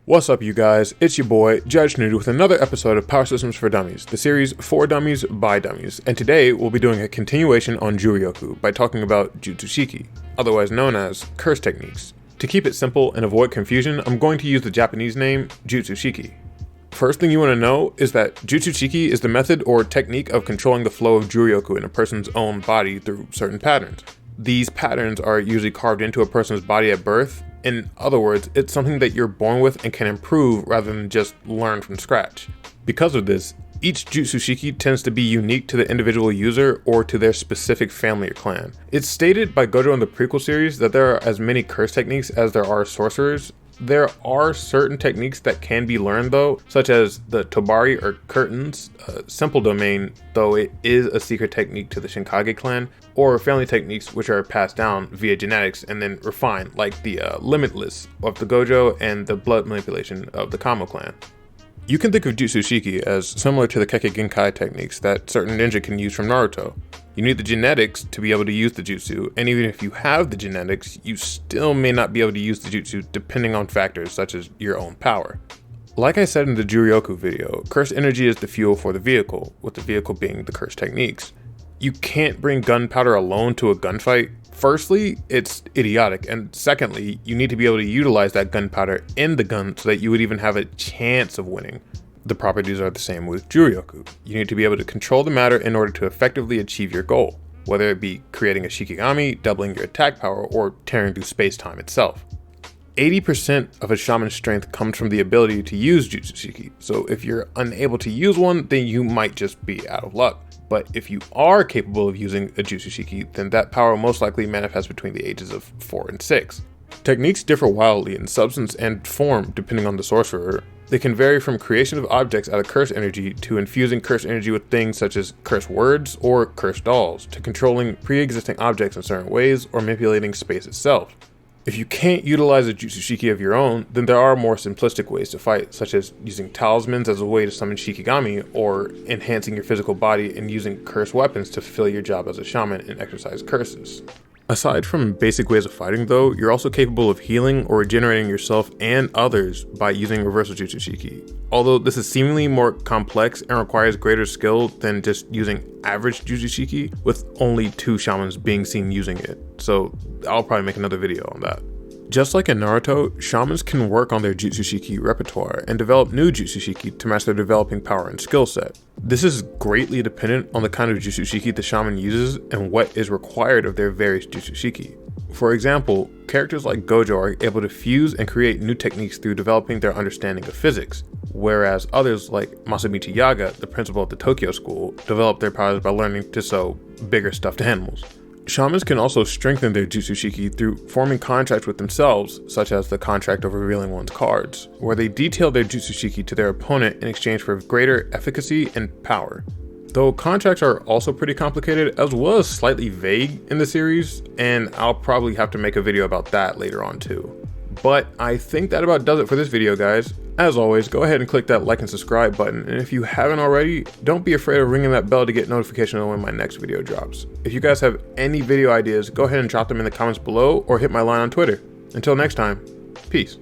What's up, you guys? It's your boy, Judge Nude, with another episode of Power Systems for Dummies, the series for dummies by dummies. And today, we'll be doing a continuation on Juryoku by talking about Jutsushiki, otherwise known as curse techniques. To keep it simple and avoid confusion, I'm going to use the Japanese name, Jutsushiki. First thing you want to know is that Jutsushiki is the method or technique of controlling the flow of Juryoku in a person's own body through certain patterns. These patterns are usually carved into a person's body at birth. In other words, it's something that you're born with and can improve rather than just learn from scratch. Because of this, each Jutsushiki tends to be unique to the individual user or to their specific family or clan. It's stated by Gojo in the prequel series that there are as many curse techniques as there are sorcerers. There are certain techniques that can be learned though, such as the Tobari or curtains, a simple domain, though it is a secret technique to the Shinkage clan, or family techniques which are passed down via genetics and then refined, like the limitless of the Gojo and the blood manipulation of the Kamo clan. You can think of Jutsushiki as similar to the Kekkei Genkai techniques that certain ninja can use from Naruto. You need the genetics to be able to use the jutsu, and even if you have the genetics, you still may not be able to use the jutsu depending on factors such as your own power. Like I said in the Juryoku video, curse energy is the fuel for the vehicle, with the vehicle being the curse techniques. You can't bring gunpowder alone to a gunfight. Firstly, it's idiotic, and secondly, you need to be able to utilize that gunpowder in the gun so that you would even have a chance of winning. The properties are the same with Juryoku. You need to be able to control the matter in order to effectively achieve your goal, whether it be creating a Shikigami, doubling your attack power, or tearing through space-time itself. 80% of a shaman's strength comes from the ability to use Jutsushiki, so if you're unable to use one, then you might just be out of luck. But if you are capable of using a Jutsushiki, then that power most likely manifests between the ages of 4 and 6. Techniques differ wildly in substance and form depending on the sorcerer. They can vary from creation of objects out of curse energy to infusing curse energy with things such as curse words or curse dolls, to controlling pre-existing objects in certain ways or manipulating space itself. If you can't utilize a Jutsushiki of your own, then there are more simplistic ways to fight, such as using talismans as a way to summon Shikigami, or enhancing your physical body and using curse weapons to fulfill your job as a shaman and exercise curses. Aside from basic ways of fighting though, you're also capable of healing or regenerating yourself and others by using reversal Jutsushiki. Although this is seemingly more complex and requires greater skill than just using average Jutsushiki, with only 2 shamans being seen using it, so I'll probably make another video on that. Just like in Naruto, shamans can work on their Jutsushiki repertoire and develop new Jutsushiki to match their developing power and skill set. This is greatly dependent on the kind of Jutsushiki the shaman uses and what is required of their various Jutsushiki. For example, characters like Gojo are able to fuse and create new techniques through developing their understanding of physics, whereas others like Masamichi Yaga, the principal of the Tokyo school, develop their powers by learning to sew bigger stuffed animals. Shamans can also strengthen their Jutsushiki through forming contracts with themselves, such as the contract of revealing one's cards, where they detail their Jutsushiki to their opponent in exchange for greater efficacy and power. Though contracts are also pretty complicated, as well as slightly vague in the series, and I'll probably have to make a video about that later on too. But I think that about does it for this video, guys. As always, go ahead and click that like and subscribe button, and if you haven't already, don't be afraid of ringing that bell to get notification on when my next video drops. If you guys have any video ideas, go ahead and drop them in the comments below or hit my line on Twitter. Until next time, peace.